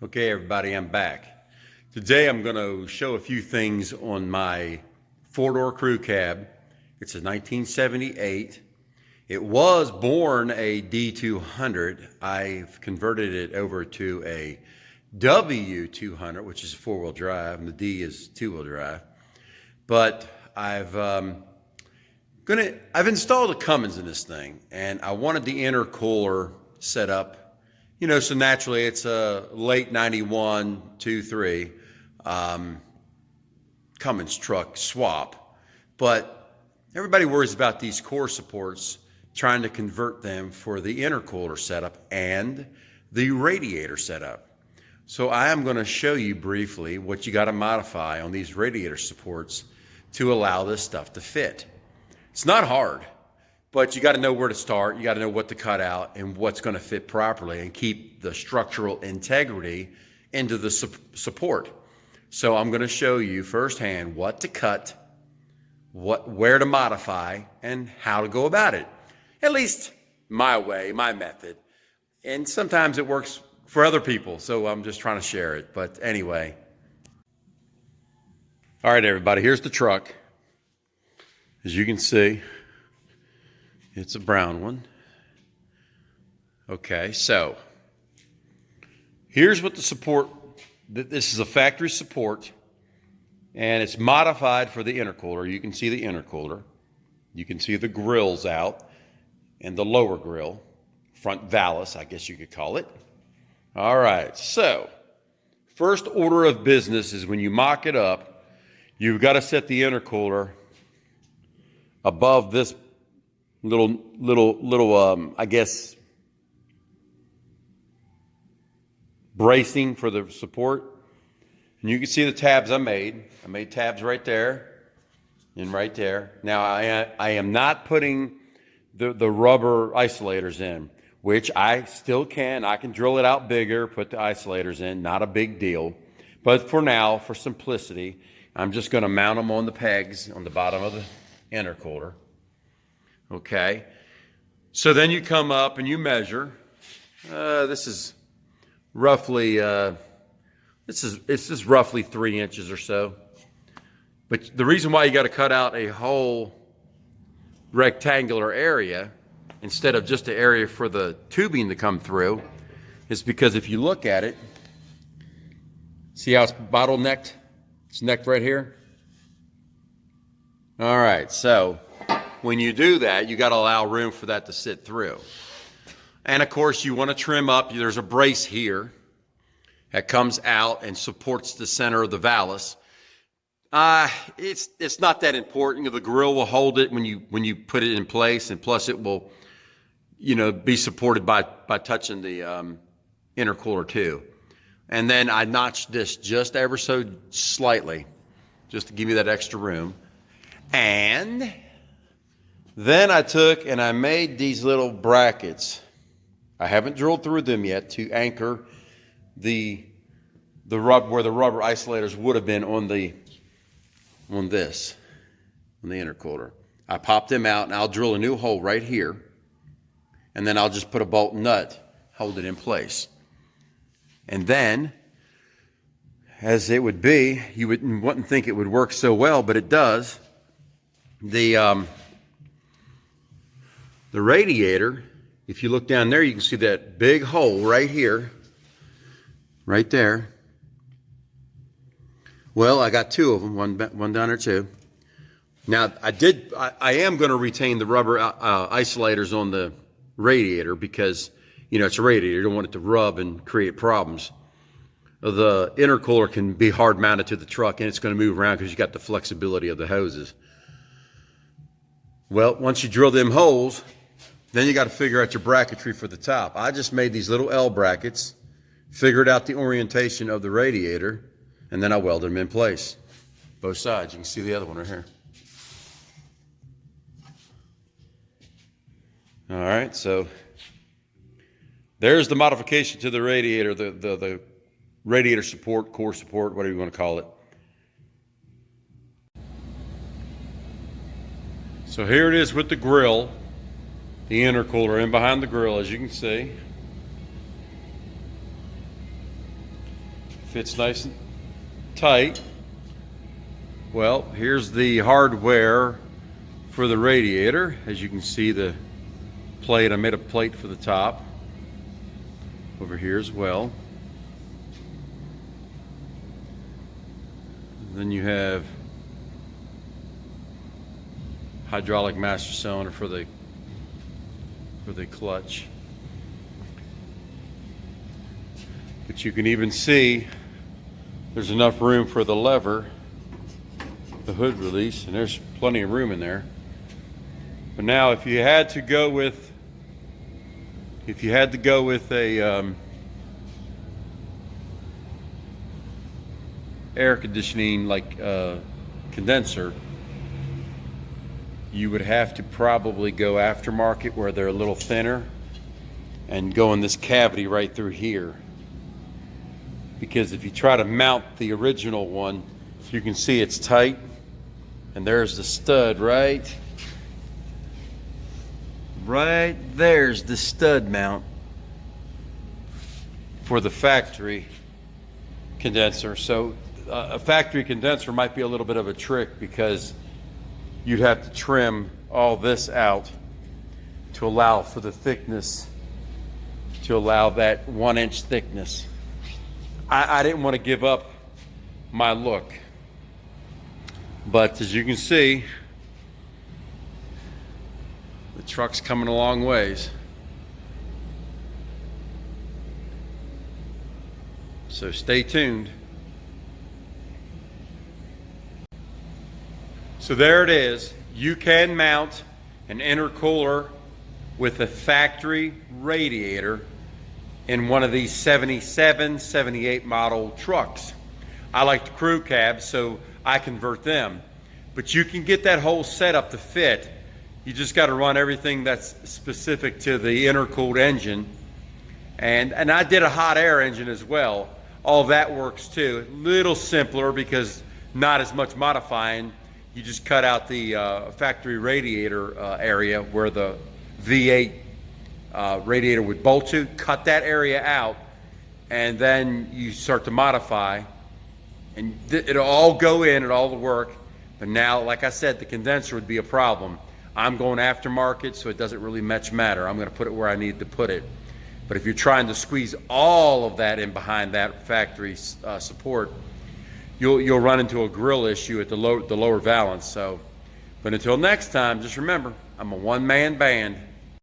Okay, everybody, I'm back. Today I'm going to show a few things on my four-door crew cab. It's a 1978. It was born a D200. I've converted it over to a W200, which is a four-wheel drive, and the D is two-wheel drive. But I've installed a Cummins in this thing, and I wanted the intercooler set up. You know, so naturally it's a late 91, 2, 3 Cummins truck swap. But everybody worries about these core supports, trying to convert them for the intercooler setup and the radiator setup. So I am going to show you briefly what you got to modify on these radiator supports to allow this stuff to fit. It's not hard. But you got to know where to start. You got to know what to cut out and what's going to fit properly and keep the structural integrity into the support. So I'm going to show you firsthand what to cut, where to modify, and how to go about it. At least my way, my method. And sometimes it works for other people, so I'm just trying to share it. But anyway. All right, everybody, here's the truck. As you can see, it's a brown one. Okay, so here's what the support, this is a factory support, and it's modified for the intercooler. You can see the intercooler. You can see the grills out and the lower grill, front valance, I guess you could call it. All right, so first order of business is when you mock it up, you've got to set the intercooler above this little I guess bracing for the support. And you can see the tabs I made. I made tabs right there and right there. Now I am not putting the rubber isolators in, which I still can. I can drill it out bigger, put the isolators in, not a big deal. But for now, for simplicity, I'm just going to mount them on the pegs on the bottom of the intercooler. Okay, so then you come up and you measure. This is roughly this is roughly 3 inches or so. But the reason why you got to cut out a whole rectangular area instead of just the area for the tubing to come through is because if you look at it, see how it's bottlenecked? It's necked right here. All right, so when you do that, you got to allow room for that to sit through. And of course, you want to trim up. There's a brace here that comes out and supports the center of the valance. It's not that important. The grill will hold it when you put it in place, and plus it will, you know, be supported by touching the intercooler too. And then I notched this just ever so slightly, just to give me that extra room. And then I took and I made these little brackets. I haven't drilled through them yet to anchor the rub where the rubber isolators would have been on the intercooler. I popped them out and I'll drill a new hole right here, and then I'll just put a bolt and nut, hold it in place. And then, as it would be, you wouldn't think it would work so well, but it does. The radiator, if you look down there, you can see that big hole right here, right there. Well, I got two of them, one down there too. Now, I am going to retain the rubber isolators on the radiator because, you know, it's a radiator. You don't want it to rub and create problems. The intercooler can be hard mounted to the truck, and it's going to move around because you got the flexibility of the hoses. Well, once you drill them holes, then you got to figure out your bracketry for the top. I just made these little L brackets, figured out the orientation of the radiator, and then I welded them in place. Both sides. You can see the other one right here. All right, so there's the modification to the radiator, the radiator support, core support, whatever you want to call it. So here it is with the grill, the intercooler in behind the grill, as you can see. fits nice and tight. Well, here's the hardware for the radiator. As you can see, the plate, I made a plate for the top over here as well. And then you have hydraulic master cylinder for the clutch. But you can even see there's enough room for the lever, the hood release, and there's plenty of room in there. But now if you had to go with a air conditioning like condenser, you would have to probably go aftermarket where they're a little thinner and go in this cavity right through here. Because if you try to mount the original one, you can see it's tight, and there's the stud right there's the stud mount for the factory condenser. So a factory condenser might be a little bit of a trick, because you'd have to trim all this out to allow for the thickness, to allow that 1-inch thickness. I didn't want to give up my look, but as you can see, the truck's coming a long ways. So stay tuned. So there it is. You can mount an intercooler with a factory radiator in one of these 77, 78 model trucks. I like the crew cabs, so I convert them. But you can get that whole setup to fit. You just got to run everything that's specific to the intercooled engine. And I did a hot air engine as well. All that works too. A little simpler because not as much modifying. You just cut out the factory radiator area where the V8 radiator would bolt to, cut that area out, and then you start to modify, and it'll all go in, it'll all work. But now, like I said, the condenser would be a problem. I'm going aftermarket, so it doesn't really much matter. I'm going to put it where I need to put it. But if you're trying to squeeze all of that in behind that factory support, you'll run into a grill issue at the lower valance. So, but until next time, just remember, I'm a one-man band.